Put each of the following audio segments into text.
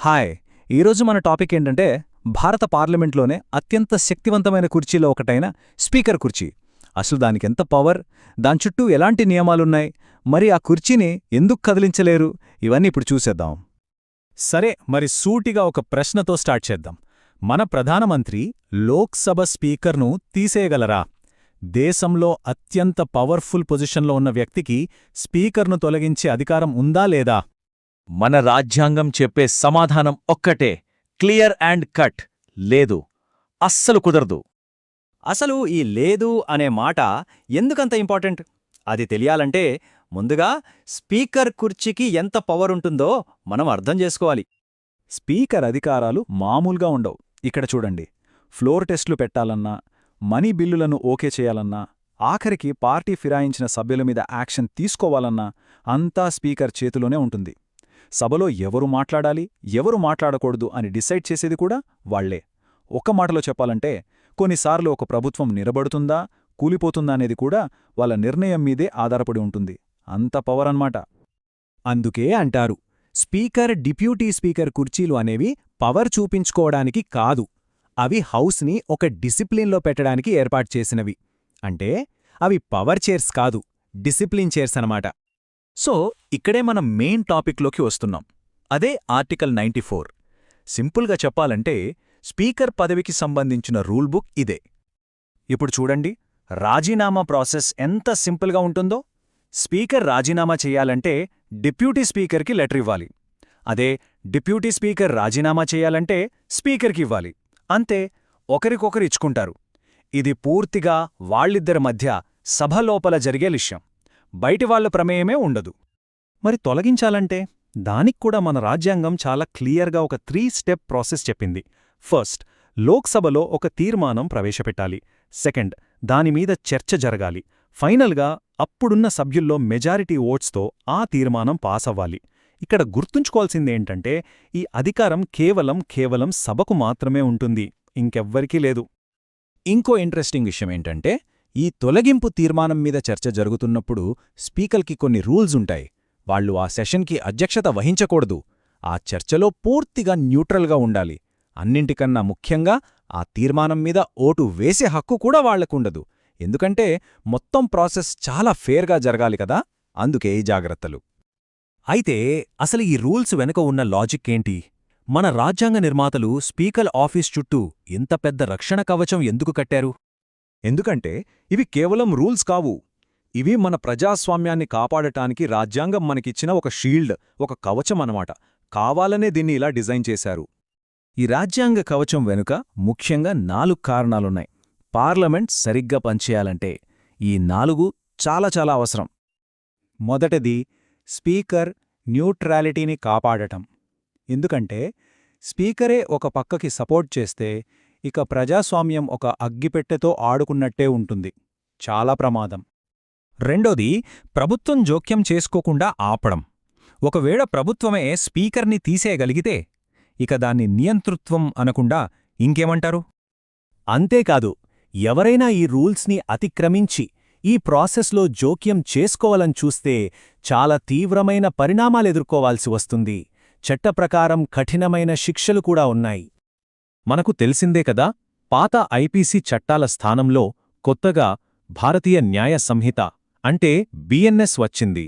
Hi. ఈరోజు మన topic ఏంటంటే భారత పార్లమెంట్లోనే అత్యంత శక్తివంతమైన కుర్చీలో ఒకటైన స్పీకర్ కుర్చీ. అసలు దానికెంత పవర్, దాని చుట్టూ ఎలాంటి నియమాలున్నాయి, మరి ఆ కుర్చీని ఎందుకు కదిలించలేరు, ఇవన్నీ ఇప్పుడు చూసేద్దాం. సరే, మరి సూటిగా ఒక ప్రశ్నతో స్టార్ట్ చేద్దాం. మన ప్రధానమంత్రి లోక్సభ స్పీకర్ను తీసేయగలరా? దేశంలో అత్యంత పవర్ఫుల్ పొజిషన్లో ఉన్న వ్యక్తికి స్పీకర్ను తొలగించే అధికారం ఉందా లేదా? మన రాజ్యాంగం చెప్పే సమాధానం ఒక్కటే, క్లియర్ అండ్ కట్: లేదు, అస్సలు కుదరదు. అసలు ఈ లేదు అనే మాట ఎందుకంత ఇంపార్టెంట్? అది తెలియాలంటే ముందుగా స్పీకర్ కుర్చీకి ఎంత పవర్ ఉంటుందో మనం అర్థం చేసుకోవాలి. స్పీకర్ అధికారాలు మామూలుగా ఉండవు. ఇక్కడ చూడండి, ఫ్లోర్ టెస్టులు పెట్టాలన్నా, మనీ బిల్లులను ఓకే చేయాలన్నా, ఆఖరికి పార్టీ ఫిరాయించిన సభ్యుల మీద యాక్షన్ తీసుకోవాలన్నా అంతా స్పీకర్ చేతిలోనే ఉంటుంది. సభలో ఎవరు మాట్లాడాలి, ఎవరు మాట్లాడకూడదు అని డిసైడ్ చేసేది కూడా వాళ్లే. ఒక్క మాటలో చెప్పాలంటే కొన్నిసార్లు ఒక ప్రభుత్వం నిలబడుతుందా, కూలిపోతుందా అనేది కూడా వాళ్ళ నిర్ణయం మీదే ఆధారపడి ఉంటుంది. అంత పవర్ అన్నమాట. అందుకే అంటారు, స్పీకర్, డిప్యూటీ స్పీకర్ కుర్చీలు అనేవి పవర్ చూపించుకోవడానికి కాదు, అవి హౌస్ని ఒక డిసిప్లిన్లో పెట్టడానికి ఏర్పాటు చేసినవి. అంటే అవి పవర్ చైర్స్ కాదు, డిసిప్లిన్ చైర్స్ అనమాట. సో ఇక్కడే మనం మెయిన్ టాపిక్లోకి వస్తున్నాం. అదే ఆర్టికల్ 94. సింపుల్గా చెప్పాలంటే స్పీకర్ పదవికి సంబంధించిన రూల్ బుక్ ఇదే. ఇప్పుడు చూడండి, రాజీనామా ప్రాసెస్ ఎంత సింపుల్గా ఉంటుందో. స్పీకర్ రాజీనామా చెయ్యాలంటే డిప్యూటీ స్పీకర్కి లెటర్ ఇవ్వాలి. అదే డిప్యూటీ స్పీకర్ రాజీనామా చెయ్యాలంటే స్పీకర్కి ఇవ్వాలి. అంతే, ఒకరికొకరు ఇచ్చుకుంటారు. ఇది పూర్తిగా వాళ్ళిద్దరి మధ్య సభ లోపల జరిగే విషయం. బయటివాళ్ల ప్రమేయమే ఉండదు. మరి తొలగించాలంటే దానిక్కూడా మన రాజ్యాంగం చాలా క్లియర్గా ఒక 3 స్టెప్ ప్రాసెస్ చెప్పింది. ఫస్ట్, లోక్సభలో ఒక తీర్మానం ప్రవేశపెట్టాలి. సెకండ్, దానిమీద చర్చ జరగాలి. ఫైనల్గా అప్పుడున్న సభ్యుల్లో మెజారిటీ ఓట్స్తో ఆ తీర్మానం పాస్ అవ్వాలి. ఇక్కడ గుర్తుంచుకోవాల్సిందేంటంటే ఈ అధికారం కేవలం సభకు మాత్రమే ఉంటుంది, ఇంకెవ్వరికీ లేదు. ఇంకో ఇంట్రెస్టింగ్ విషయమేంటంటే ఈ తొలగింపు తీర్మానం మీద చర్చ జరుగుతున్నప్పుడు స్పీకర్కి కొన్ని రూల్స్ ఉంటాయి. వాళ్లు ఆ సెషన్కి అధ్యక్షత వహించకూడదు. ఆ చర్చలో పూర్తిగా న్యూట్రల్గా ఉండాలి. అన్నింటికన్నా ముఖ్యంగా ఆ తీర్మానం మీద ఓటు వేసే హక్కు కూడా వాళ్లకుండదు. ఎందుకంటే మొత్తం ప్రాసెస్ చాలా ఫేర్గా జరగాలి కదా, అందుకే ఈ జాగ్రత్తలు. అయితే అసలు ఈ రూల్స్ వెనుక ఉన్న లాజిక్ ఏంటి? మన రాజ్యాంగ నిర్మాతలు స్పీకర్ ఆఫీస్ చుట్టూ ఇంత పెద్ద రక్షణ కవచం ఎందుకు కట్టారు? ఎందుకంటే ఇవి కేవలం రూల్స్ కావు. ఇవి మన ప్రజాస్వామ్యాన్ని కాపాడటానికి రాజ్యాంగం మనకిచ్చిన ఒక షీల్డ్, ఒక కవచం అన్నమాట. కావాలనే దీన్ని ఇలా డిజైన్ చేశారు. ఈ రాజ్యాంగ కవచం వెనుక ముఖ్యంగా 4 కారణాలున్నాయి. పార్లమెంట్ సరిగ్గా పనిచేయాలంటే ఈ 4 చాలా అవసరం. మొదటిది, స్పీకర్ న్యూట్రాలిటీని కాపాడటం. ఎందుకంటే స్పీకరే ఒక పక్కకి సపోర్ట్ చేస్తే ఇక ప్రజాస్వామ్యం ఒక అగ్గిపెట్టెతో ఆడుకున్నట్టే ఉంటుంది. చాలా ప్రమాదం. రెండోది, ప్రభుత్వం జోక్యం చేసుకోకుండా ఆపడం. ఒకవేళ ప్రభుత్వమే స్పీకర్ని తీసేయగలిగితే ఇక దాన్ని నియంతృత్వం అనకుండా ఇంకేమంటారు? అంతేకాదు, ఎవరైనా ఈ రూల్స్ని అతిక్రమించి ఈ ప్రాసెస్లో జోక్యం చేసుకోవాలని చూస్తే చాలా తీవ్రమైన పరిణామాలెదుర్కోవాల్సి వస్తుంది. చట్టప్రకారం కఠినమైన శిక్షలు కూడా ఉన్నాయి. మనకు తెలిసిందే కదా, పాత ఐపీసీ చట్టాల స్థానంలో కొత్తగా భారతీయ న్యాయ సంహిత అంటే బిఎన్ఎస్ వచ్చింది.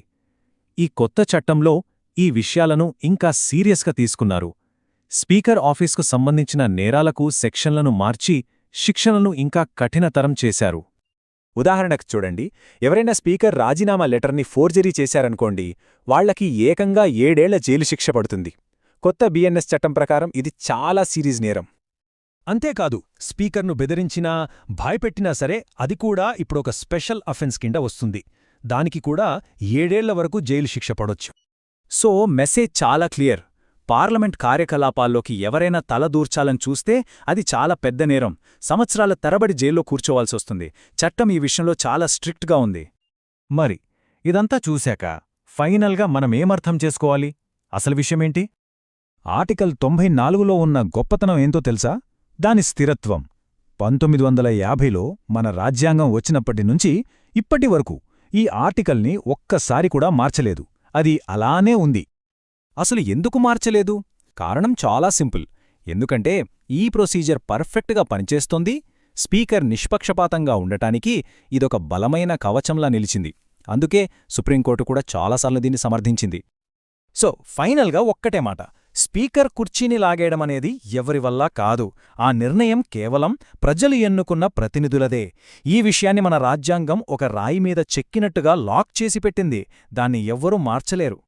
ఈ కొత్త చట్టంలో ఈ విషయాలను ఇంకా సీరియస్గా తీసుకున్నారు. స్పీకర్ ఆఫీస్కు సంబంధించిన నేరాలకు సెక్షన్లను మార్చి శిక్షలను ఇంకా కఠినతరం చేశారు. ఉదాహరణకు చూడండి, ఎవరైనా స్పీకర్ రాజీనామా లెటర్ని ఫోర్జరీ చేశారనుకోండి, వాళ్లకి ఏకంగా 7 ఏళ్ల జైలు శిక్ష పడుతుంది. కొత్త బిఎన్ఎస్ చట్టం ప్రకారం ఇది చాలా సీరియస్ నేరం. అంతేకాదు, స్పీకర్ను బెదిరించినా, భయపెట్టినా సరే అది కూడా ఇప్పుడొక స్పెషల్ అఫెన్స్ కింద వస్తుంది. దానికి కూడా 7 ఏళ్ల వరకు జైలు శిక్ష పడొచ్చు. సో మెసేజ్ చాలా క్లియర్. పార్లమెంట్ కార్యకలాపాల్లోకి ఎవరైనా తలదూర్చాలని చూస్తే అది చాలా పెద్ద నేరం. సంవత్సరాల తరబడి జైల్లో కూర్చోవాల్సొస్తుంది. చట్టం ఈ విషయంలో చాలా స్ట్రిక్ట్గా ఉంది. మరి ఇదంతా చూశాక ఫైనల్గా మనమేమర్థం చేసుకోవాలి? అసలు విషయమేంటి? ఆర్టికల్ 94లో ఉన్న గొప్పతనం ఏంతో తెలుసా? దాని స్థిరత్వం. 1950లో మన రాజ్యాంగం వచ్చినప్పటినుంచి ఇప్పటి వరకు ఈ ఆర్టికల్ని ఒక్కసారి కూడా మార్చలేదు. అది అలానే ఉంది. అసలు ఎందుకు మార్చలేదు? కారణం చాలా సింపుల్. ఎందుకంటే ఈ ప్రొసీజర్ పర్ఫెక్ట్గా పనిచేస్తోంది, స్పీకర్ నిష్పక్షపాతంగా ఉండటానికి ఇదొక బలమైన కవచంలా నిలిచింది. అందుకే సుప్రీంకోర్టు కూడా చాలాసార్లు దీన్ని సమర్థించింది. సో ఫైనల్గా ఒక్కటే మాట, స్పీకర్ కుర్చీని లాగేయడమనేది ఎవరివల్లా కాదు. ఆ నిర్ణయం కేవలం ప్రజలు ఎన్నుకున్న ప్రతినిధులదే. ఈ విషయాన్ని మన రాజ్యాంగం ఒక రాయి మీద చెక్కినట్టుగా లాక్ చేసి పెట్టింది. దాన్ని ఎవ్వరూ మార్చలేరు.